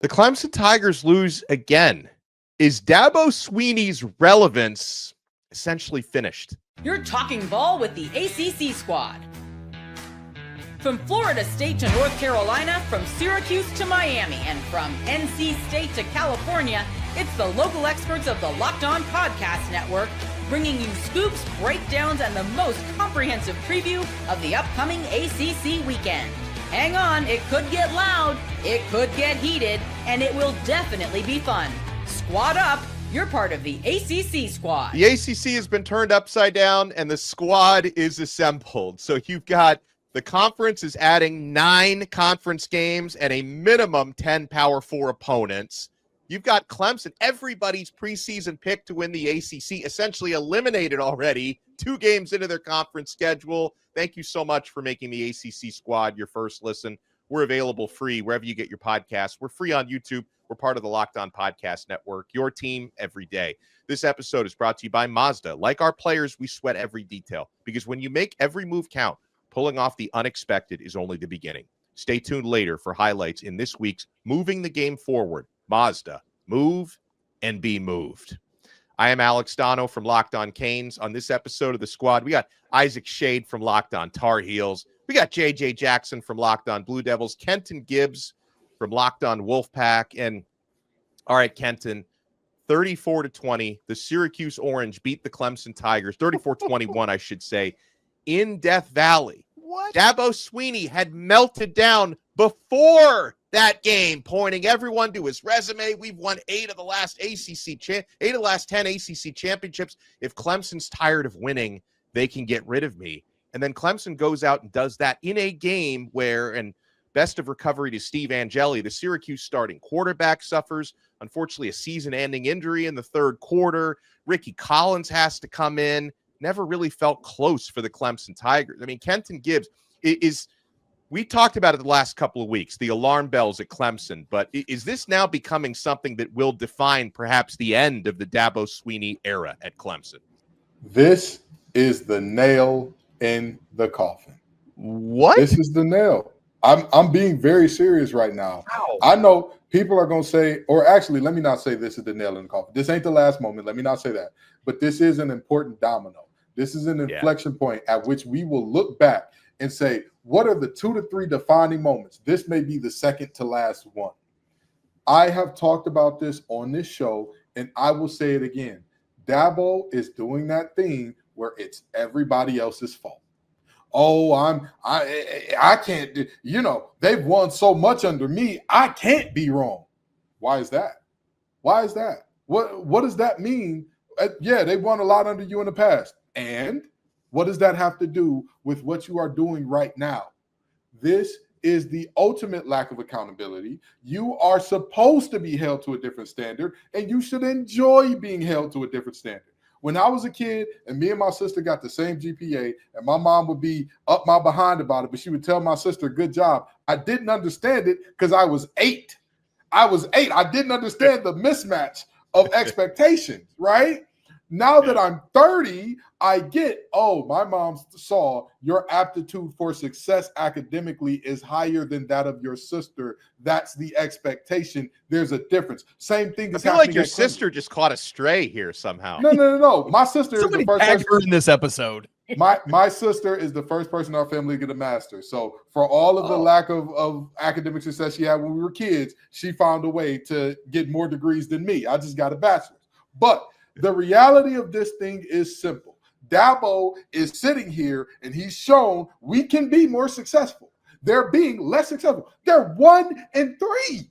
The Clemson Tigers lose again. Is Dabo Swinney's relevance essentially finished? You're talking ball with the ACC squad. From Florida State to North Carolina, from Syracuse to Miami, and from NC State to California, it's the local experts of the Locked On Podcast Network bringing you scoops, breakdowns, and the most comprehensive preview of the upcoming ACC weekend. Hang on, it could get loud, it could get heated, and it will definitely be fun. Squad up, you're part of the ACC squad. The ACC has been turned upside down, and the squad is assembled. So you've got the conference is adding 9 conference games and a minimum 10 Power 4 opponents. You've got Clemson, everybody's preseason pick to win the ACC, essentially eliminated already, 2 games into their conference schedule. Thank you so much for making the ACC squad your first listen. We're available free wherever you get your podcasts. We're free on YouTube. We're part of the Locked On Podcast Network, your team every day. This episode is brought to you by Mazda. Like our players, we sweat every detail because when you make every move count, pulling off the unexpected is only the beginning. Stay tuned later for highlights in this week's Moving the Game Forward. Mazda, move and be moved. I am Alex Dono from Locked On Canes. On this episode of the squad, we got Isaac Shade from Locked On Tar Heels. We got JJ Jackson from Locked On Blue Devils. Kenton Gibbs from Locked On Wolfpack. And all right, Kenton, 34-20, the Syracuse Orange beat the Clemson Tigers, 34-21, I should say, in Death Valley. What? Dabo Swinney had melted down before that game, pointing everyone to his resume. We've won 8 of the last 10 ACC championships. If Clemson's tired of winning, they can get rid of me. And then Clemson goes out and does that in a game where, and best of recovery to Steve Angeli, the Syracuse starting quarterback suffers, unfortunately, a season-ending injury in the third quarter. Ricky Collins has to come in. Never really felt close for the Clemson Tigers. I mean, Kenton Gibbs is we talked about it the last couple of weeks, the alarm bells at Clemson, but is this now becoming something that will define perhaps the end of the Dabo Swinney era at Clemson? This is the nail in the coffin. What? This is the nail. I'm being very serious right now. Wow. I know people are going to say, or actually, let me not say this is the nail in the coffin. This ain't the last moment. Let me not say that. But this is an important domino. This is an inflection point at which we will look back and say, what are the 2 to 3 defining moments? This may be the second to last one. I have talked about this on this show, and I will say it again. Dabo is doing that thing where it's everybody else's fault. Oh, I can't, they've won so much under me. I can't be wrong. Why is that? Why is that? What does that mean? Yeah, they won a lot under you in the past. And what does that have to do with what you are doing right now? This is the ultimate lack of accountability. You are supposed to be held to a different standard, and you should enjoy being held to a different standard. When I was a kid and me and my sister got the same GPA and my mom would be up my behind about it, but she would tell my sister, good job. I didn't understand it because I was 8. I didn't understand the mismatch of expectations, right? Now that I'm 30, I get, my mom saw your aptitude for success academically is higher than that of your sister. That's the expectation. There's a difference. Same thing is happening. I feel like your sister just caught a stray here somehow. No. My sister is the first person in this episode. My sister is the first person in our family to get a master's. So for all of the lack of academic success she had when we were kids, she found a way to get more degrees than me. I just got a bachelor's. But the reality of this thing is simple. Dabo is sitting here and he's shown we can be more successful. They're being less successful. They're 1-3.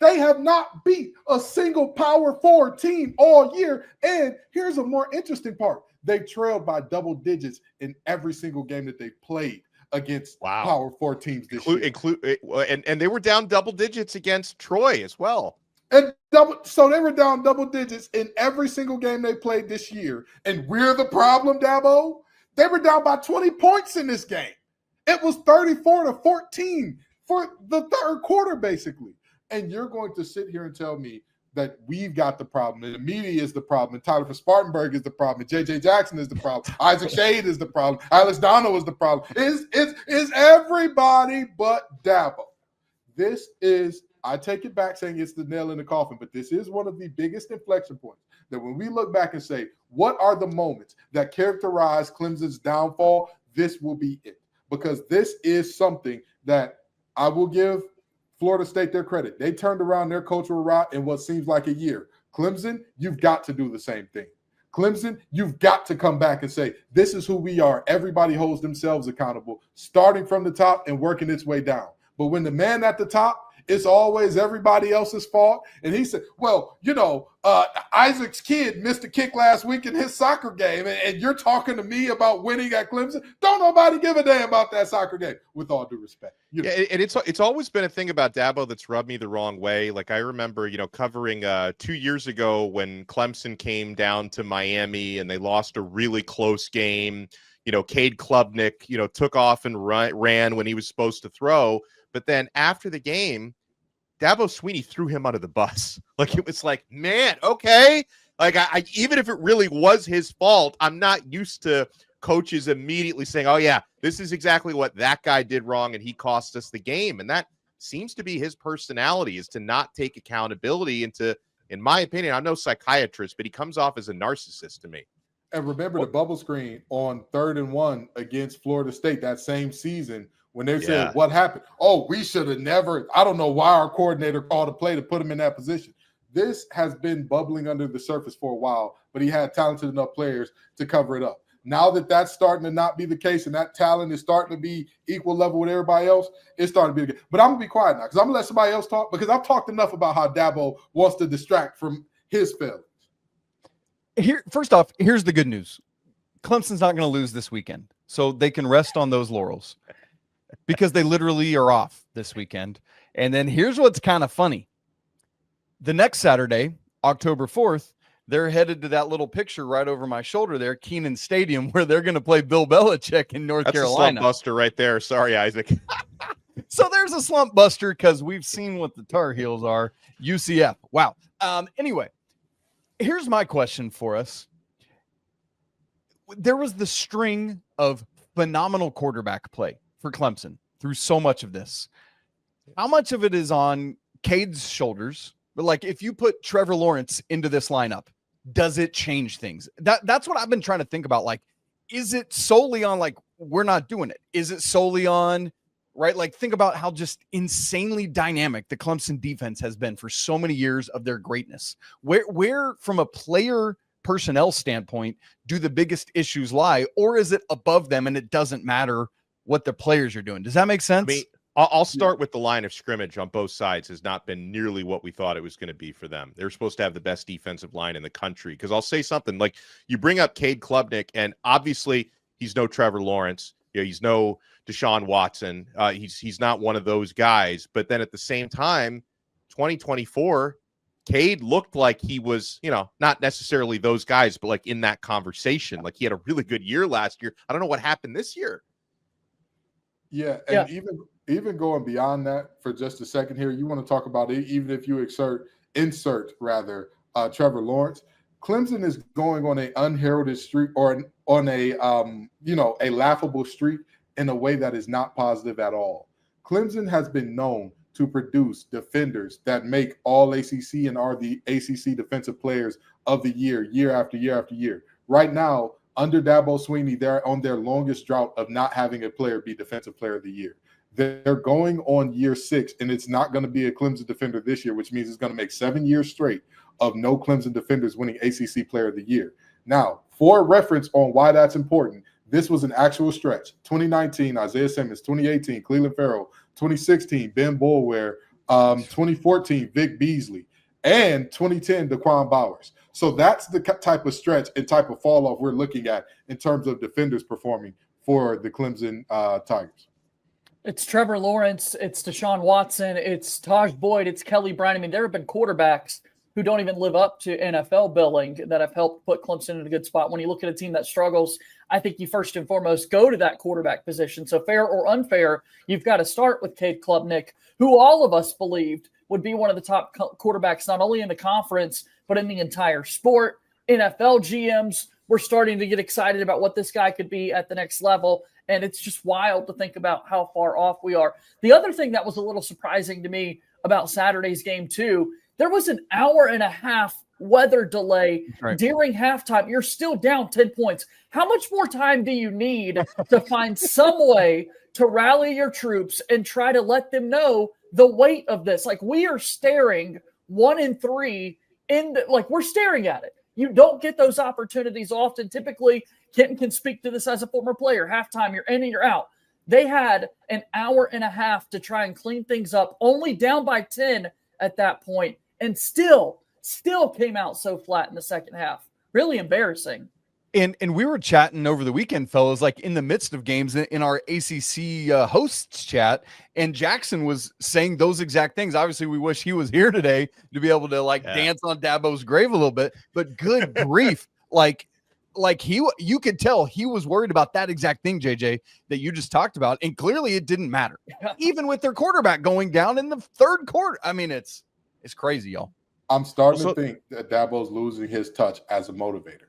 They have not beat a single Power 4 team all year. And here's a more interesting part. They trailed by double digits in every single game that they played against Power 4 teams this year. And they were down double digits against Troy as well. So they were down double digits in every single game they played this year. And we're the problem, Dabo. They were down by 20 points in this game. It was 34-14 for the third quarter, basically. And you're going to sit here and tell me that we've got the problem, and the media is the problem, and Tyler for Spartanburg is the problem, and JJ Jackson is the problem, Isaac Shade is the problem, Alex Dono is the problem. Is everybody but Dabo. This is I take it back saying it's the nail in the coffin, but this is one of the biggest inflection points that when we look back and say, what are the moments that characterize Clemson's downfall? This will be it, because this is something that I will give Florida State their credit. They turned around their cultural route in what seems like a year. Clemson, you've got to do the same thing. Clemson, you've got to come back and say, this is who we are. Everybody holds themselves accountable, starting from the top and working its way down. But when the man at the top, it's always everybody else's fault. And he said, well, Isaac's kid missed a kick last week in his soccer game, and you're talking to me about winning at Clemson? Don't nobody give a damn about that soccer game, with all due respect. Yeah, and it's always been a thing about Dabo that's rubbed me the wrong way. Like, I remember, covering 2 years ago when Clemson came down to Miami and they lost a really close game. Cade Klubnik, took off and ran when he was supposed to throw. But then after the game, Dabo Swinney threw him under the bus. Like, it was like, man, okay. Like, I even if it really was his fault, I'm not used to coaches immediately saying, oh, yeah, this is exactly what that guy did wrong, and he cost us the game. And that seems to be his personality, is to not take accountability and to, in my opinion, I'm no psychiatrist, but he comes off as a narcissist to me. And remember the bubble screen on 3rd and 1 against Florida State that same season, when they said, what happened? Oh, we should have never. I don't know why our coordinator called a play to put him in that position. This has been bubbling under the surface for a while, but he had talented enough players to cover it up. Now that that's starting to not be the case and that talent is starting to be equal level with everybody else, it's starting to be the case. But I'm going to be quiet now because I'm going to let somebody else talk, because I've talked enough about how Dabo wants to distract from his failures. First off, here's the good news. Clemson's not going to lose this weekend, so they can rest on those laurels, because they literally are off this weekend. And then here's what's kind of funny. The next Saturday, October 4th, they're headed to that little picture right over my shoulder there, Kenan Stadium, where they're going to play Bill Belichick in North Carolina. That's a slump buster right there. Sorry, Isaac. So there's a slump buster, because we've seen what the Tar Heels are. UCF. Wow. Anyway, here's my question for us. There was the string of phenomenal quarterback play for Clemson through so much of this. How much of it is on Cade's shoulders? But like, if you put Trevor Lawrence into this lineup, does it change things? That's what I've been trying to think about. Like, is it solely on, like, we're not doing it? Is it solely on, right? Like, think about how just insanely dynamic the Clemson defense has been for so many years of their greatness. Where from a player personnel standpoint do the biggest issues lie? Or is it above them and it doesn't matter what the players are doing? Does that make sense? I mean, I'll start with the line of scrimmage on both sides has not been nearly what we thought it was going to be for them. They're supposed to have the best defensive line in the country. Because I'll say something, like, you bring up Cade Klubnik, and obviously he's no Trevor Lawrence. He's no Deshaun Watson. He's not one of those guys. But then at the same time, 2024, Cade looked like he was, not necessarily those guys, but like in that conversation. Like, he had a really good year last year. I don't know what happened this year. Yeah, and even going beyond that for just a second here, you want to talk about it, even if you insert Trevor Lawrence. Clemson is going on an unheralded streak, or on a laughable streak, in a way that is not positive at all. Clemson has been known to produce defenders that make all ACC and are the ACC defensive players of the year after year after year. Right now, under Dabo Swinney, they're on their longest drought of not having a player be defensive player of the year. They're going on year 6, and it's not going to be a Clemson defender this year, which means it's going to make 7 years straight of no Clemson defenders winning ACC player of the year. Now, for reference on why that's important, this was an actual stretch. 2019, Isaiah Simmons. 2018, Cleveland Farrell. 2016, Ben Boulware. 2014, Vic Beasley. And 2010, Daquan Bowers. So that's the type of stretch and type of fall off we're looking at in terms of defenders performing for the Clemson Tigers. It's Trevor Lawrence, it's Deshaun Watson, it's Taj Boyd, it's Kelly Bryant. I mean, there have been quarterbacks who don't even live up to NFL billing that have helped put Clemson in a good spot. When you look at a team that struggles, I think you first and foremost go to that quarterback position. So fair or unfair, you've got to start with Cade Klubnik, who all of us believed would be one of the top quarterbacks, not only in the conference, but in the entire sport. NFL GMs were starting to get excited about what this guy could be at the next level. And it's just wild to think about how far off we are. The other thing that was a little surprising to me about Saturday's game too. There was an hour and a half weather delay during halftime. You're still down 10 points. How much more time do you need to find some way to rally your troops and try to let them know the weight of this? Like, we are staring 1-3 we're staring at it. You don't get those opportunities often. Typically, Kenton can speak to this as a former player. Halftime, you're in and you're out. They had an hour and a half to try and clean things up, only down by 10 at that point, and still came out so flat in the second half. Really embarrassing. And we were chatting over the weekend, fellas, like in the midst of games in our ACC hosts chat, and Jackson was saying those exact things. Obviously, we wish he was here today to be able to dance on Dabo's grave a little bit. But good grief, you could tell he was worried about that exact thing, JJ, that you just talked about, and clearly it didn't matter, even with their quarterback going down in the third quarter. I mean, it's crazy, y'all. I'm starting to think that Dabo's losing his touch as a motivator.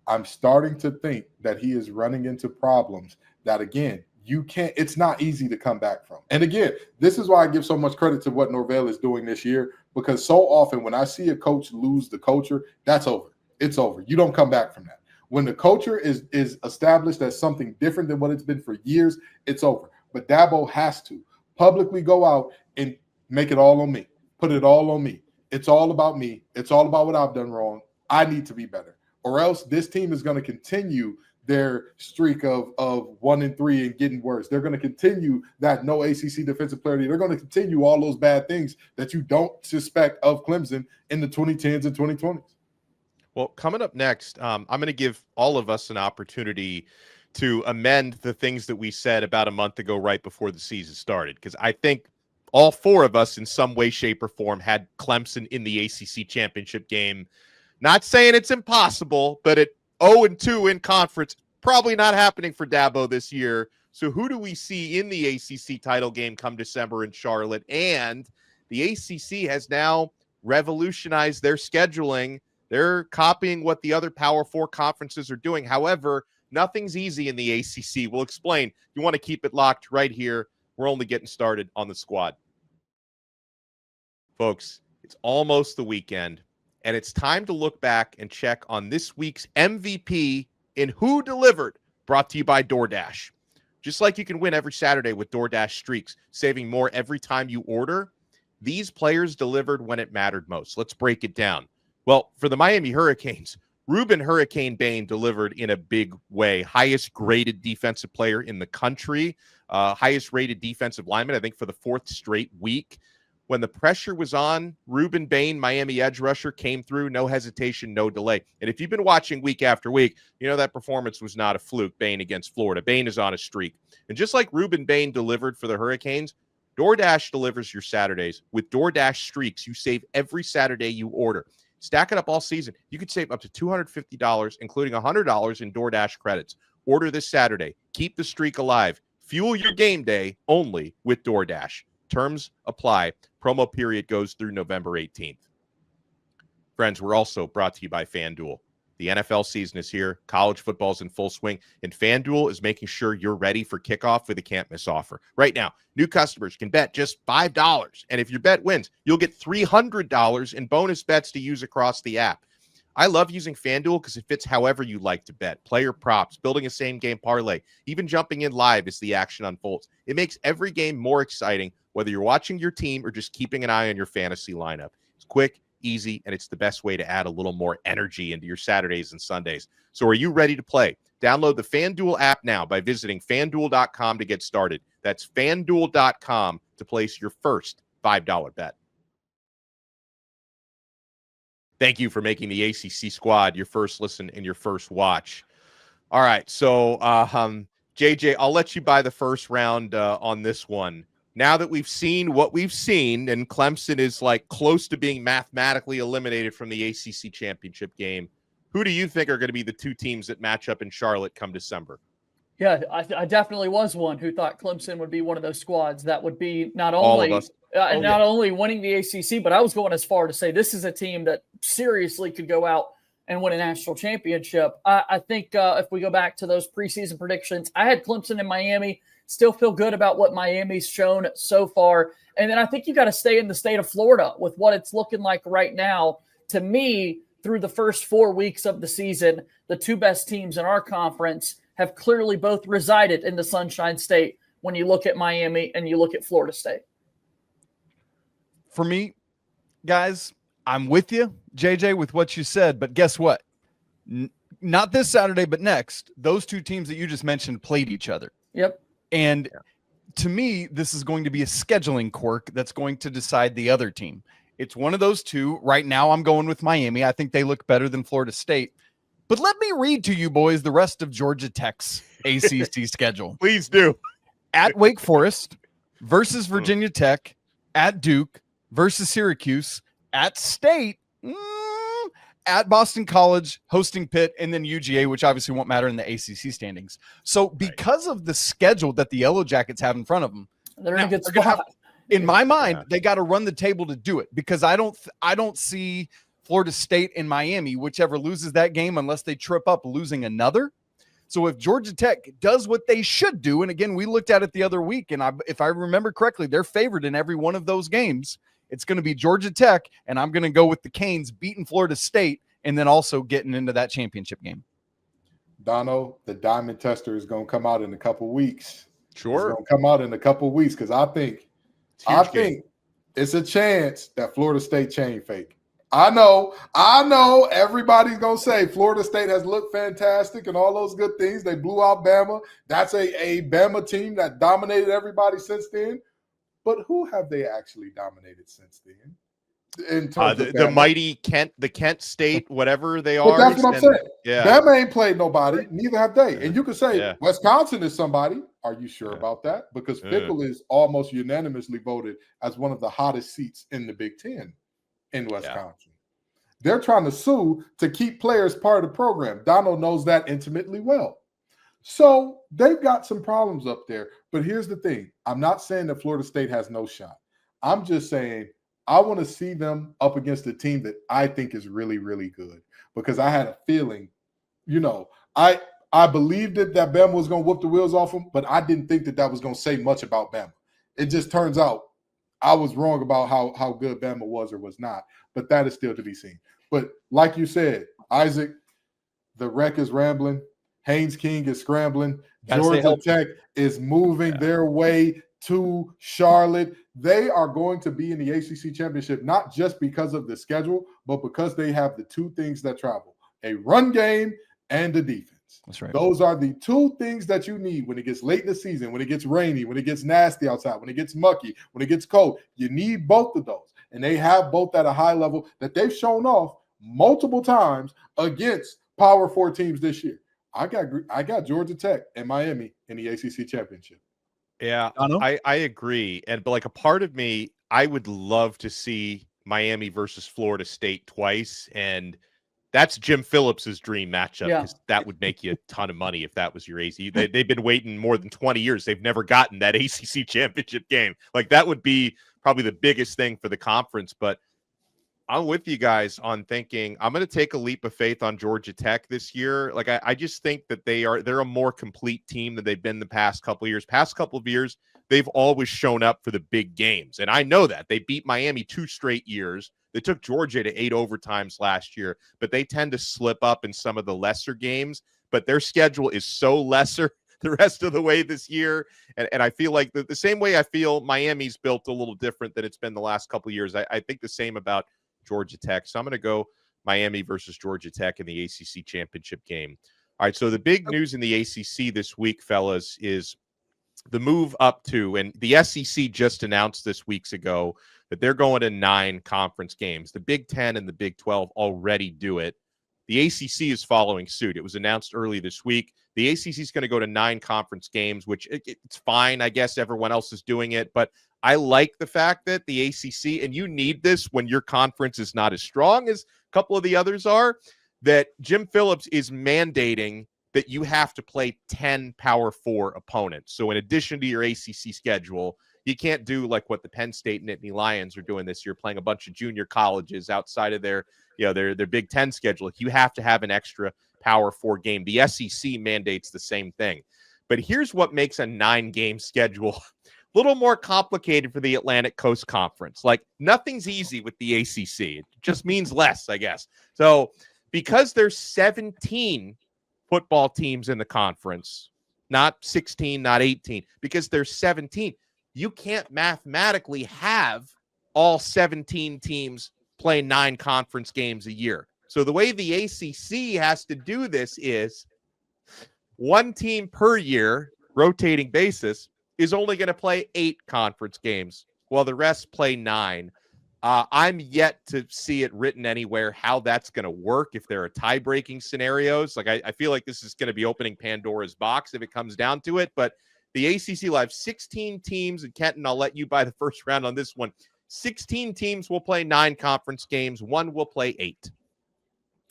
I'm starting to think that he is running into problems that, again, it's not easy to come back from. And again, this is why I give so much credit to what Norvell is doing this year, because so often when I see a coach lose the culture, that's over. It's over. You don't come back from that. When the culture is established as something different than what it's been for years, it's over. But Dabo has to publicly go out and make it all on me, put it all on me. It's all about me. It's all about what I've done wrong. I need to be better. Or else this team is going to continue their streak of 1-3 and getting worse. They're going to continue that no ACC defensive player. They're going to continue all those bad things that you don't suspect of Clemson in the 2010s and 2020s. Well, coming up next, I'm going to give all of us an opportunity to amend the things that we said about a month ago right before the season started, because I think all four of us in some way, shape, or form had Clemson in the ACC championship game. Not saying it's impossible, but at 0-2 in conference, probably not happening for Dabo this year. So who do we see in the ACC title game come December in Charlotte? And the ACC has now revolutionized their scheduling. They're copying what the other Power 4 conferences are doing. However, nothing's easy in the ACC. We'll explain. You want to keep it locked right here. We're only getting started on the squad. Folks, it's almost the weekend. And it's time to look back and check on this week's MVP in Who Delivered, brought to you by DoorDash. Just like you can win every Saturday with DoorDash Streaks, saving more every time you order, these players delivered when it mattered most. Let's break it down. Well, for the Miami Hurricanes, Ruben Hurricane Bain delivered in a big way. Highest graded defensive player in the country, highest rated defensive lineman, I think, for the fourth straight week. When the pressure was on, Ruben Bain, Miami edge rusher, came through, no hesitation, no delay. And if you've been watching week after week, you know that performance was not a fluke, Bain against Florida. Bain is on a streak. And just like Ruben Bain delivered for the Hurricanes, DoorDash delivers your Saturdays. With DoorDash Streaks, you save every Saturday you order. Stack it up all season. You could save up to $250, including $100 in DoorDash credits. Order this Saturday. Keep the streak alive. Fuel your game day only with DoorDash. Terms apply. Promo period goes through November 18th. Friends, we're also brought to you by FanDuel. The NFL season is here. College football's in full swing, and FanDuel is making sure you're ready for kickoff with a can't-miss offer. Right now, new customers can bet just $5, and if your bet wins, you'll get $300 in bonus bets to use across the app. I love using FanDuel because it fits however you like to bet. Player props, building a same-game parlay, even jumping in live as the action unfolds. It makes every game more exciting, whether you're watching your team or just keeping an eye on your fantasy lineup. It's quick, easy, and it's the best way to add a little more energy into your Saturdays and Sundays. So are you ready to play? Download the FanDuel app now by visiting FanDuel.com to get started. That's FanDuel.com to place your first $5 bet. Thank you for making the ACC squad your first listen and your first watch. All right, so JJ, I'll let you buy the first round on this one. Now that we've seen what we've seen, and Clemson is like close to being mathematically eliminated from the ACC championship game, who do you think are going to be the two teams that match up in Charlotte come December? Yeah, I definitely was one who thought Clemson would be one of those squads that would be not only winning the ACC, but I was going as far to say this is a team that seriously could go out and win a national championship. I think if we go back to those preseason predictions, I had Clemson in Miami. Still feel good about what Miami's shown so far. And then I think you got to stay in the state of Florida with what it's looking like right now. To me, through the first 4 weeks of the season, the two best teams in our conference have clearly both resided in the Sunshine State when you look at Miami and you look at Florida State. For me, guys, I'm with you, JJ, with what you said, but guess what? Not this Saturday, but next, those two teams that you just mentioned played each other. Yep. And to me, this is going to be a scheduling quirk that's going to decide the other team. It's one of those two. Right now, I'm going with Miami. I think they look better than Florida State. But let me read to you boys the rest of Georgia Tech's ACC schedule. Please do. At Wake Forest versus Virginia Tech, at Duke versus Syracuse, at State, at Boston College, hosting Pitt, and then UGA, which obviously won't matter in the ACC standings. So because of the schedule that the Yellow Jackets have in front of them, they're in a good spot. In my mind, they got to run the table to do it, because I don't see Florida State and Miami, whichever loses that game, unless they trip up, losing another. So if Georgia Tech does what they should do, and again, we looked at it the other week, and if I remember correctly, they're favored in every one of those games. It's going to be Georgia Tech, and I'm going to go with the Canes beating Florida State and then also getting into that championship game. Dono, the diamond tester is going to come out in a couple weeks. Sure. It's going to come out in a couple weeks, because I think it's a chance that Florida State chain fake. I know everybody's going to say Florida State has looked fantastic and all those good things. They blew out Bama. That's a Bama team that dominated everybody since then. But who have they actually dominated since then? In terms of the mighty Kent State, whatever they are. But that's what I'm saying. Yeah. Bama ain't played nobody. Neither have they. And you can say Yeah. Wisconsin is somebody. Are you sure about that? Because Fickle is almost unanimously voted as one of the hottest seats in the Big Ten in Wisconsin. They're trying to sue to keep players part of the program. Donald knows that intimately well. So they've got some problems up there. But here's the thing. I'm not saying that Florida State has no shot. I'm just saying I want to see them up against a team that I think is really, really good, because I had a feeling, I believed that Bama was going to whoop the wheels off them, but I didn't think that was going to say much about Bama. It just turns out I was wrong about how good Bama was or was not, but that is still to be seen. But like you said, Isaac, the wreck is rambling. Haynes King is scrambling. Georgia Tech is moving their way to Charlotte. They are going to be in the ACC championship, not just because of the schedule, but because they have the two things that travel: a run game and a defense. That's right. Those are the two things that you need when it gets late in the season, when it gets rainy, when it gets nasty outside, when it gets mucky, when it gets cold. You need both of those. And they have both at a high level that they've shown off multiple times against Power 4 teams this year. I got Georgia Tech and Miami in the ACC championship. Yeah, I agree. But like a part of me, I would love to see Miami versus Florida State twice. And that's Jim Phillips's dream matchup, because that would make you a ton of money if that was your AC. They've been waiting more than 20 years. They've never gotten that ACC championship game. Like, that would be probably the biggest thing for the conference. But I'm with you guys on thinking I'm going to take a leap of faith on Georgia Tech this year. Like, I just think that they're a more complete team than they've been the past couple of years. Past couple of years, they've always shown up for the big games. And I know that. They beat Miami 2 straight years. They took Georgia to 8 overtimes last year, but they tend to slip up in some of the lesser games. But their schedule is so lesser the rest of the way this year. And I feel like the same way I feel Miami's built a little different than it's been the last couple of years. I think the same about Georgia Tech. So I'm going to go Miami versus Georgia Tech in the ACC championship game. All right, so the big news in the ACC this week, fellas, is the move up to, and the SEC just announced this weeks ago that they're going to 9 conference games. The Big Ten and the Big 12 already do it. The ACC is following suit. It was announced early this week. The ACC is going to go to 9 conference games, which it's fine. I guess everyone else is doing it, but I like the fact that the ACC, and you need this when your conference is not as strong as a couple of the others are, that Jim Phillips is mandating that you have to play 10 Power 4 opponents. So in addition to your ACC schedule, you can't do like what the Penn State and Nittany Lions are doing this year, playing a bunch of junior colleges outside of their Big Ten schedule. You have to have an extra Power 4 game. The SEC mandates the same thing. But here's what makes a 9-game schedule a little more complicated for the Atlantic Coast Conference. Like, nothing's easy with the ACC. It just means less, I guess. So because there's 17 football teams in the conference, not 16, not 18, because there's 17, you can't mathematically have all 17 teams play 9 conference games a year. So the way the ACC has to do this is one team per year, rotating basis, is only going to play 8 conference games, while the rest play 9. I'm yet to see it written anywhere how that's going to work, if there are tie-breaking scenarios. Like, I feel like this is going to be opening Pandora's box if it comes down to it. But the ACC will have 16 teams, and Kenton, I'll let you buy the first round on this one. 16 teams will play 9 conference games. 1 will play 8.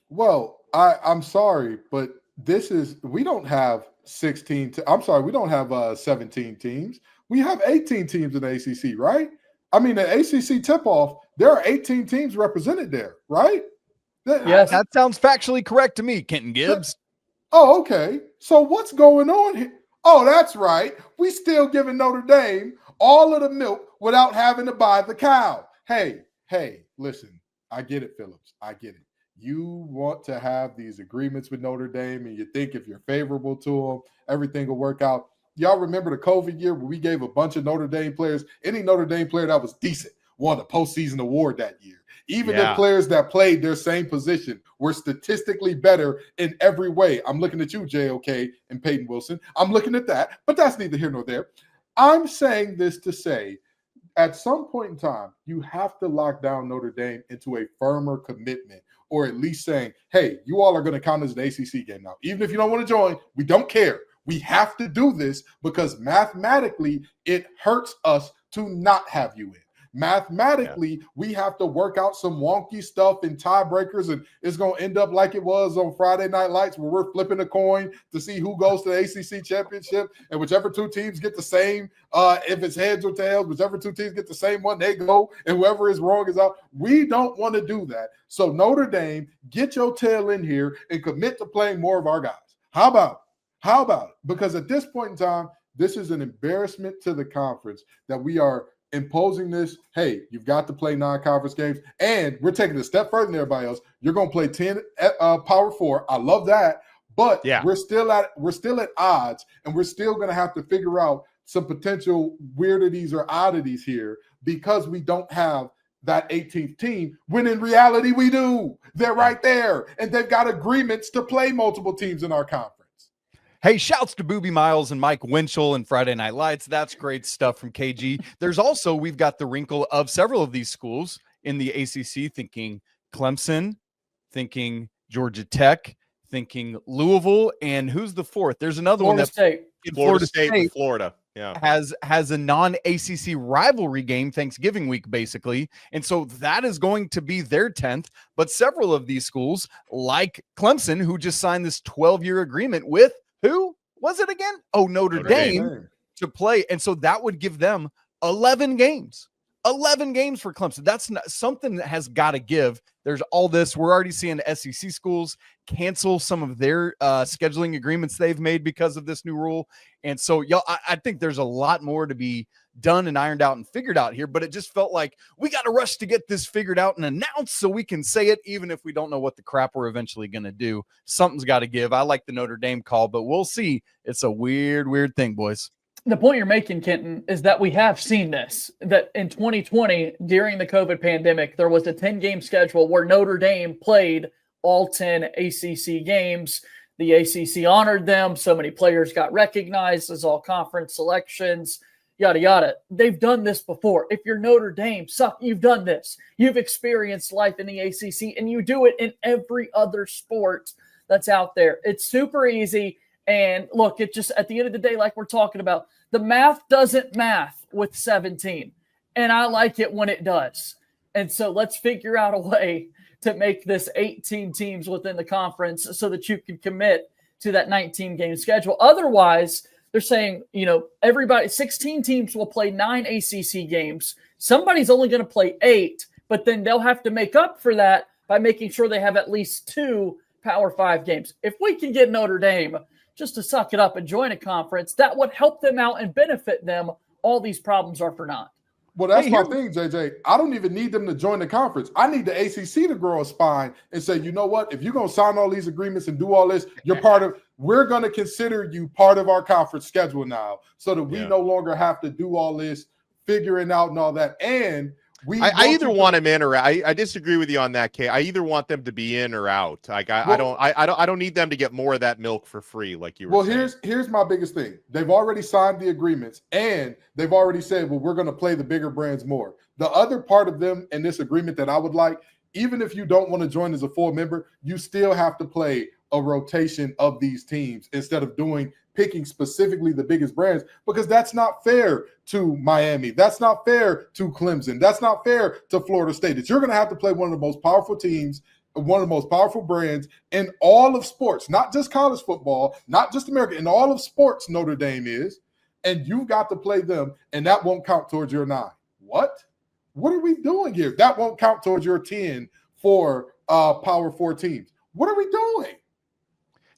Well, I'm sorry, but we don't have 16. We don't have 17 teams. We have 18 teams in the ACC, right? I mean, the ACC tip-off, there are 18 teams represented there, right? Yes, that sounds factually correct to me, Kenton Gibbs. Oh, okay. So what's going on here? Oh, that's right. We still giving Notre Dame all of the milk without having to buy the cow. Hey, listen, I get it, Phillips. I get it. You want to have these agreements with Notre Dame, and you think if you're favorable to them, everything will work out. Y'all remember the COVID year where we gave a bunch of Notre Dame players, any Notre Dame player that was decent won a postseason award that year. Even if players that played their same position were statistically better in every way. I'm looking at you, JOK and Peyton Wilson. I'm looking at that, but that's neither here nor there. I'm saying this to say, at some point in time, you have to lock down Notre Dame into a firmer commitment, or at least saying, hey, you all are going to count as an ACC game now. Even if you don't want to join, we don't care. We have to do this because mathematically it hurts us to not have you in. Mathematically, we have to work out some wonky stuff in tiebreakers, and it's going to end up like it was on Friday Night Lights, where we're flipping a coin to see who goes to the ACC championship, and whichever 2 teams get the same, if it's heads or tails, whichever 2 teams get the same one, they go, and whoever is wrong is out. We don't want to do that. So Notre Dame, get your tail in here and commit to playing more of our guys. How about it? Because at this point in time, this is an embarrassment to the conference that we are imposing this. Hey, you've got to play non-conference games, and we're taking it a step further than everybody else. You're going to play 10 Power 4. I love that, but we're still at odds, and we're still going to have to figure out some potential weirdities or oddities here because we don't have that 18th team, when in reality we do. They're right there, and they've got agreements to play multiple teams in our conference. Hey, shouts to Booby Miles and Mike Winchell and Friday Night Lights. That's great stuff from KG. There's also, we've got the wrinkle of several of these schools in the ACC thinking Clemson, thinking Georgia Tech, thinking Louisville, and who's the fourth? There's another Florida one State. Florida State and Florida. Yeah. Has a non-ACC rivalry game Thanksgiving week, basically. And so that is going to be their 10th. But several of these schools, like Clemson, who just signed this 12-year agreement with who was it again? Oh, Notre Dame to play. And so that would give them 11 games. 11 games for Clemson. That's not something that has got to give. There's all this. We're already seeing SEC schools cancel some of their scheduling agreements they've made because of this new rule. And so, I think there's a lot more to be done and ironed out and figured out here, but it just felt like we got to rush to get this figured out and announced so we can say it, even if we don't know what the crap we're eventually going to do. Something's got to give. I like the Notre Dame call, but we'll see. It's a weird thing, boys. The point you're making, Kenton, is that we have seen this, that in 2020, during the COVID pandemic, there was a 10-game schedule where Notre Dame played all 10 ACC games. The ACC honored them. So many players got recognized as all conference selections, yada, yada. They've done this before. If you're Notre Dame, you've done this. You've experienced life in the ACC, and you do it in every other sport that's out there. It's super easy. And look, it just, at the end of the day, like we're talking about, the math doesn't math with 17. And I like it when it does. And so let's figure out a way to make this 18 teams within the conference so that you can commit to that 19-game schedule. Otherwise, they're saying, 16 teams will play 9 ACC games. Somebody's only going to play 8, but then they'll have to make up for that by making sure they have at least 2 Power 5 games. If we can get Notre Dame just to suck it up and join a conference that would help them out and benefit them, all these problems are for naught. Well, that's my thing, JJ. I don't even need them to join the conference. I need the ACC to grow a spine and say, you know what? If you're going to sign all these agreements and do all this, you're part of – we're going to consider you part of our conference schedule now so that we no longer have to do all this figuring out and all that. And – I either want them in or I disagree with you on that, Kay. I either want them to be in or out. Like I don't need them to get more of that milk for free, like you were saying. Well, here's my biggest thing. They've already signed the agreements and they've already said, well, we're going to play the bigger brands more. The other part of them in this agreement that I would like, even if you don't want to join as a full member, you still have to play a rotation of these teams instead of picking specifically the biggest brands, because that's not fair to Miami. That's not fair to Clemson. That's not fair to Florida State. That you're going to have to play one of the most powerful teams, one of the most powerful brands in all of sports, not just college football, not just America, in all of sports, Notre Dame is, and you've got to play them, and that won't count towards your 9. What? What are we doing here? That won't count towards your 10 for Power 4 teams. What are we doing?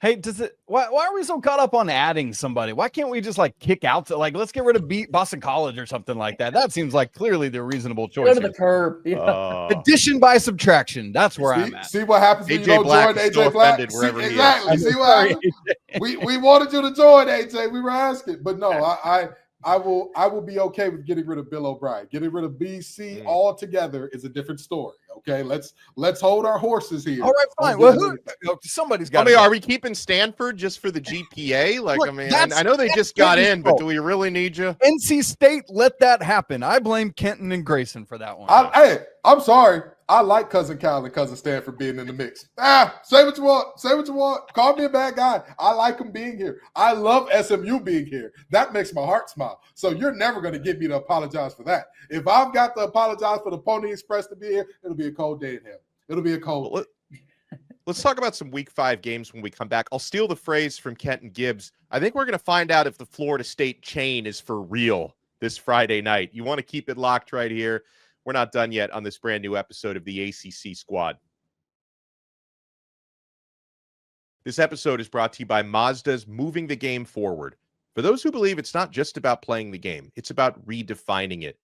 Hey, why are we so caught up on adding somebody? Why can't we just like kick out let's get rid of Boston College or something like that? That seems like clearly the reasonable choice. Go to the curb. Yeah. Addition by subtraction. That's where I'm at. See what happens when you don't join AJ Black? Exactly. See what happens? We wanted you to join, AJ. We were asking. But no, I will be okay with getting rid of Bill O'Brien. Getting rid of BC altogether is a different story. Okay, let's hold our horses here. All right, fine. Well, somebody's got. Are we keeping Stanford just for the GPA? Like, look, I know they just got in, but do we really need you? NC State let that happen. I blame Kenton and Grayson for that one. I'm sorry. I like Cousin Kyle and Cousin Stanford being in the mix. Say what you want. Say what you want. Call me a bad guy. I like them being here. I love SMU being here. That makes my heart smile. So you're never going to get me to apologize for that. If I've got to apologize for the Pony Express to be here, it'll be a cold day in hell. It'll be a cold. Well, let's talk about some Week 5 games when we come back. I'll steal the phrase from Kenton Gibbs. I think we're going to find out if the Florida State chain is for real this Friday night. You want to keep it locked right here. We're not done yet on this brand new episode of the ACC Squad. This episode is brought to you by Mazda's Moving the Game Forward. For those who believe it's not just about playing the game, it's about redefining it.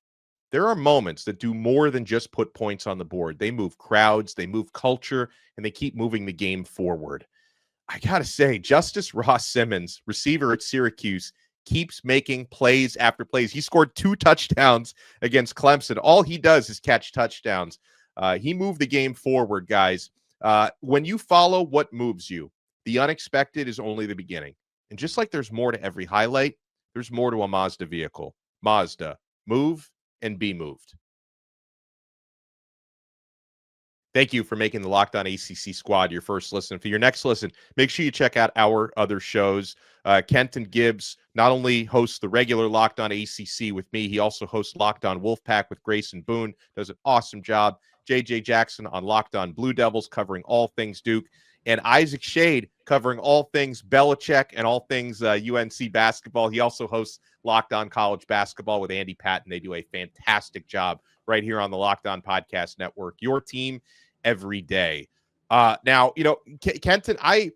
There are moments that do more than just put points on the board. They move crowds, they move culture, and they keep moving the game forward. I got to say, Justice Ross Simmons, receiver at Syracuse, keeps making plays after plays. He scored 2 touchdowns against Clemson. All he does is catch touchdowns. He moved the game forward, guys. When you follow what moves you, the unexpected is only the beginning. And just like there's more to every highlight, there's more to a Mazda vehicle. Mazda, move and be moved. Thank you for making the Locked On ACC Squad your first listen. For your next listen, make sure you check out our other shows. Kenton Gibbs not only hosts the regular Locked On ACC with me, he also hosts Locked On Wolfpack with Grayson Boone. Does an awesome job. JJ Jackson on Locked On Blue Devils, covering all things Duke. And Isaac Shade covering all things Belichick and all things UNC basketball. He also hosts Locked On College Basketball with Andy Patton. They do a fantastic job right here on the Locked On Podcast Network. Your team every day. Now, Kenton, I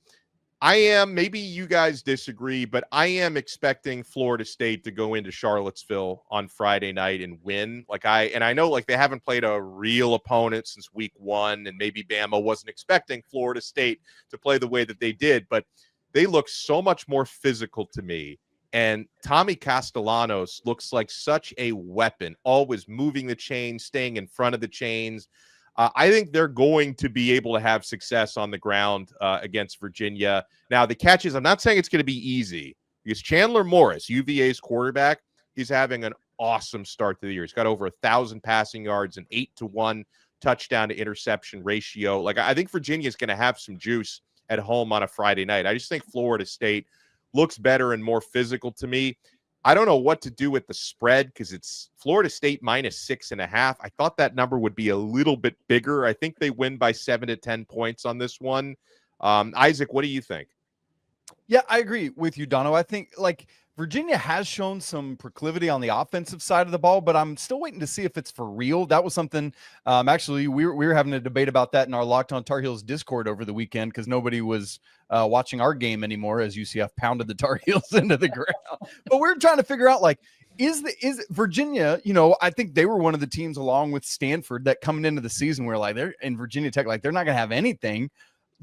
am, maybe you guys disagree, but I am expecting Florida State to go into Charlottesville on Friday night and win. I know they haven't played a real opponent since week 1, and maybe Bama wasn't expecting Florida State to play the way that they did, but they look so much more physical to me. And Tommy Castellanos looks like such a weapon, always moving the chains, staying in front of the chains. I think they're going to be able to have success on the ground against Virginia. Now, the catch is, I'm not saying it's going to be easy, because Chandler Morris, UVA's quarterback, he's having an awesome start to the year. He's got over 1,000 passing yards, an 8-to-1 touchdown to interception ratio. I think Virginia's going to have some juice at home on a Friday night. I just think Florida State looks better and more physical to me. I don't know what to do with the spread, because it's Florida State -6.5. I thought that number would be a little bit bigger. I think they win by 7 to 10 points on this one. Isaac, what do you think? Yeah, I agree with you, Dono. I think Virginia has shown some proclivity on the offensive side of the ball, but I'm still waiting to see if it's for real. That was something, actually, we were having a debate about that in our Locked On Tar Heels Discord over the weekend because nobody was watching our game anymore as UCF pounded the Tar Heels into the ground. But we're trying to figure out, like, is Virginia, I think they were one of the teams along with Stanford that coming into the season where, like, they're in Virginia Tech, like, they're not going to have anything.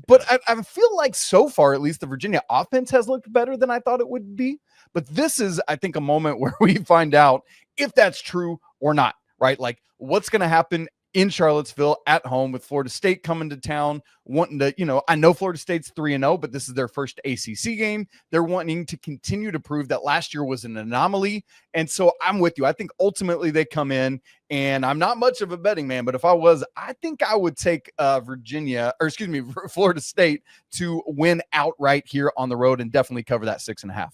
But I feel like so far, at least the Virginia offense has looked better than I thought it would be. But this is, I think, a moment where we find out if that's true or not, right? Like, what's going to happen in Charlottesville at home with Florida State coming to town, wanting to, I know Florida State's 3-0, but this is their first ACC game. They're wanting to continue to prove that last year was an anomaly. And so I'm with you. I think ultimately they come in, and I'm not much of a betting man, but if I was, I think I would take Florida State to win outright here on the road and definitely cover that 6.5.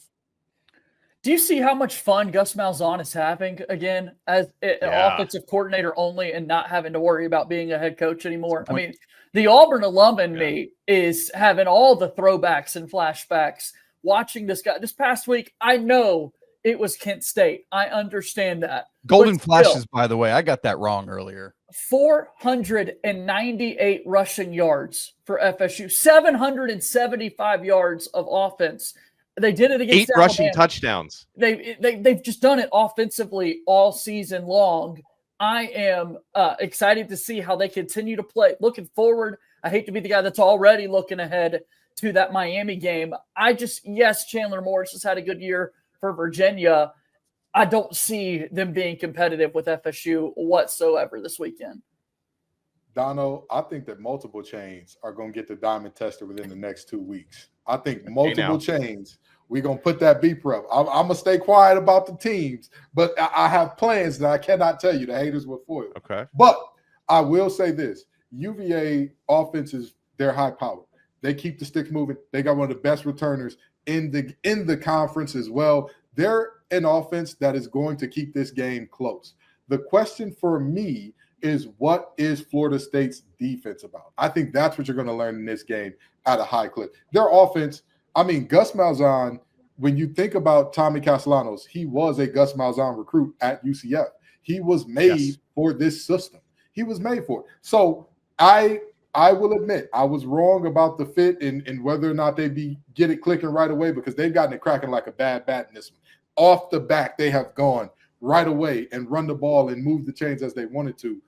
Do you see how much fun Gus Malzahn is having again as an offensive coordinator only and not having to worry about being a head coach anymore? I mean, the Auburn alum in me is having all the throwbacks and flashbacks watching this guy. This past week, I know it was Kent State. I understand that. Golden Flashes, by the way. I got that wrong earlier. 498 rushing yards for FSU, 775 yards of offense. They did it against 8 rushing touchdowns. They've just done it offensively all season long. I am excited to see how they continue to play. Looking forward, I hate to be the guy that's already looking ahead to that Miami game. Yes, Chandler Morris has had a good year for Virginia. I don't see them being competitive with FSU whatsoever this weekend. Dono, I think that multiple chains are going to get the diamond tester within the next 2 weeks. I think multiple chains, we're going to put that beep up. I'm going to stay quiet about the teams, but I have plans that I cannot tell you. The haters will foil. Okay. But I will say this. UVA offenses, they're high powered. They keep the sticks moving. They got one of the best returners in the conference as well. They're an offense that is going to keep this game close. The question for me is, what is Florida State's defense about? I think that's what you're going to learn in this game at a high clip. Their offense, Gus Malzahn, when you think about Tommy Castellanos, he was a Gus Malzahn recruit at UCF. He was made for this system. He was made for it. So I will admit I was wrong about the fit and whether or not they get it clicking right away, because they've gotten it cracking like a bad bat in this one. Off the back, they have gone right away and run the ball and move the chains as they wanted to.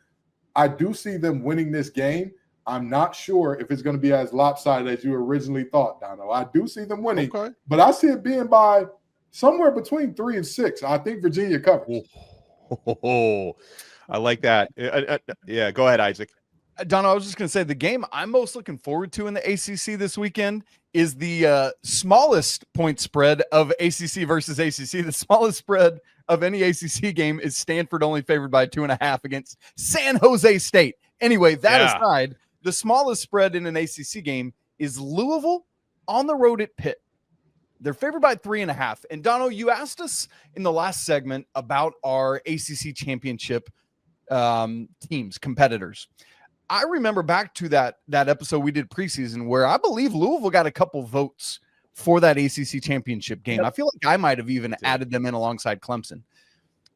I do see them winning this game. I'm not sure if it's going to be as lopsided as you originally thought, Dono. I do see them winning, but I see it being by somewhere between 3 and 6. I think Virginia covers. Oh, I like that. Yeah, go ahead, Isaac. Dono, I was just going to say the game I'm most looking forward to in the ACC this weekend is the smallest point spread of ACC versus ACC. The smallest spread of any ACC game is Stanford only favored by 2.5 against San Jose State. Anyway, that aside, the smallest spread in an ACC game is Louisville on the road at Pitt. They're favored by 3.5. And Dono, you asked us in the last segment about our ACC championship teams, competitors. I remember back to that episode we did preseason where I believe Louisville got a couple votes for that ACC championship game. Yep. I feel like I might have even added them in alongside Clemson.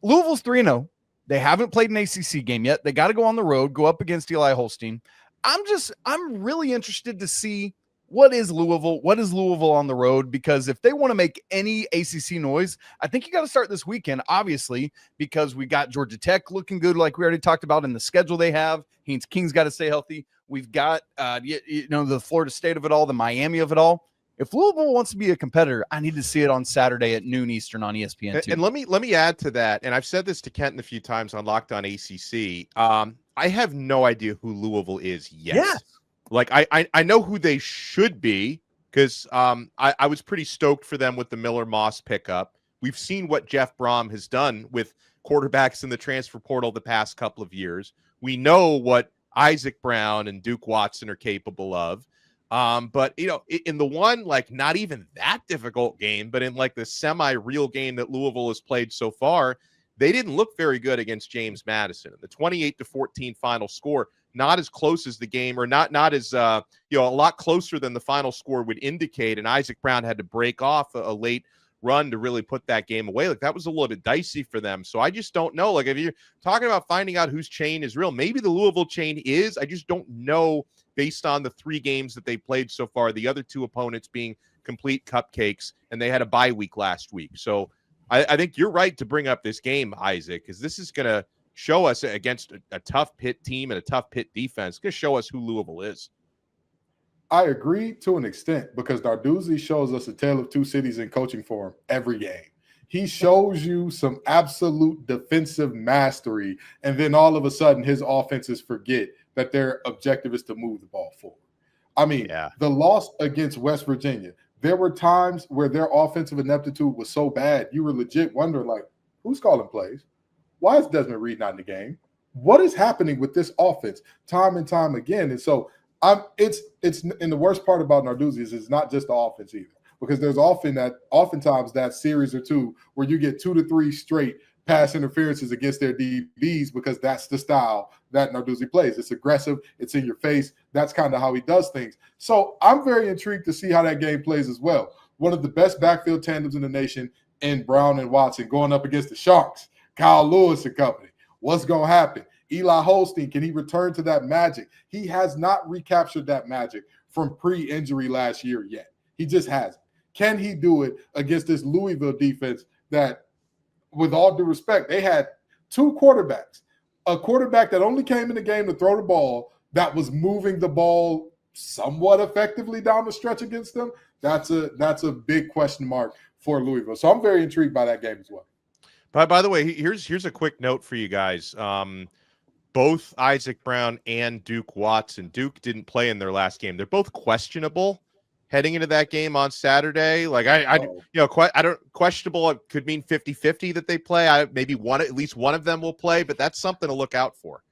Louisville's 3-0. They haven't played an ACC game yet. They got to go on the road, go up against Eli Holstein. I'm really interested to see what is Louisville on the road, because if they want to make any ACC noise, I think you got to start this weekend, obviously, because we got Georgia Tech looking good, like we already talked about in the schedule they have. Haynes King's got to stay healthy. We've got, the Florida State of it all, the Miami of it all. If Louisville wants to be a competitor, I need to see it on Saturday at noon Eastern on ESPN2. And let me add to that, and I've said this to Kenton a few times on Locked On ACC. I have no idea who Louisville is yet. Yeah. Like, I know who they should be, because I was pretty stoked for them with the Miller Moss pickup. We've seen what Jeff Brom has done with quarterbacks in the transfer portal the past couple of years. We know what Isaac Brown and Duke Watson are capable of. But, in the one, like, not even that difficult game, but in like the semi-real game that Louisville has played so far, they didn't look very good against James Madison. The 28-14 final score, not as close as the game, or not as, a lot closer than the final score would indicate. And Isaac Brown had to break off a late run to really put that game away. Like, that was a little bit dicey for them. So I just don't know. Like, if you're talking about finding out whose chain is real, maybe the Louisville chain is. I just don't know based on the 3 games that they played so far, the other 2 opponents being complete cupcakes, and they had a bye week last week. So I think you're right to bring up this game, Isaac, because this is going to show us against a tough Pitt team and a tough Pitt defense. It's going to show us who Louisville is. I agree to an extent because Narduzzi shows us a tale of 2 cities in coaching form every game. He shows you some absolute defensive mastery, and then all of a sudden his offenses forget that their objective is to move the ball forward. I mean, the loss against West Virginia, there were times where their offensive ineptitude was so bad, you were legit wondering, like, who's calling plays? Why is Desmond Reed not in the game? What is happening with this offense time and time again? And so it's and the worst part about Narduzzi is it's not just the offense either, because there's oftentimes that series or 2 where you get 2 to 3 straight pass interferences against their DBs because that's the style that Narduzzi plays. It's aggressive. It's in your face. That's kind of how he does things. So I'm very intrigued to see how that game plays as well. One of the best backfield tandems in the nation in Brown and Watson going up against the Sharks, Kyle Lewis and company. What's going to happen? Eli Holstein, can he return to that magic? He has not recaptured that magic from pre-injury last year yet. He just hasn't. Can he do it against this Louisville defense that, with all due respect, they had 2 quarterbacks, a quarterback that only came in the game to throw the ball that was moving the ball somewhat effectively down the stretch against them? That's a big question mark for Louisville. So I'm very intrigued by that game as well. By the way, here's a quick note for you guys. Both Isaac Brown and Duke Watson. Duke didn't play in their last game. They're both questionable heading into that game on Saturday. Like questionable. It could mean 50-50 that they play. At least one of them will play, but that's something to look out for.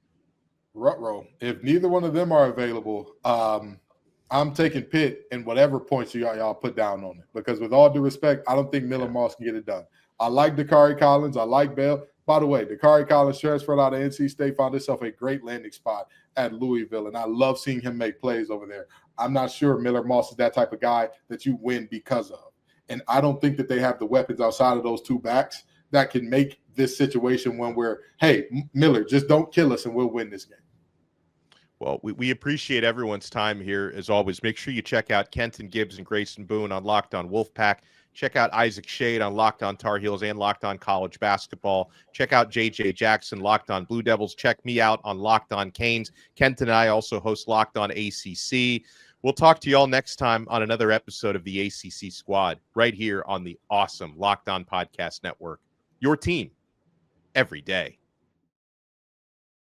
Ruh-roh. If neither one of them are available, I'm taking Pitt and whatever points y'all put down on it. Because with all due respect, I don't think Miller Moss can get it done. I like Dakari Collins. I like Bell. By the way, Dakari Collins transferred out of NC State, found himself a great landing spot at Louisville, and I love seeing him make plays over there. I'm not sure Miller Moss is that type of guy that you win because of. And I don't think that they have the weapons outside of those 2 backs that can make this situation when we're, hey, Miller, just don't kill us and we'll win this game. Well, we appreciate everyone's time here, as always. Make sure you check out Kenton Gibbs and Grayson Boone on Locked On Wolfpack. Check out Isaac Shade on Locked On Tar Heels and Locked On College Basketball. Check out JJ Jackson, Locked On Blue Devils. Check me out on Locked On Canes. Kenton and I also host Locked On ACC. We'll talk to you all next time on another episode of the ACC Squad right here on the awesome Locked On Podcast Network. Your team every day.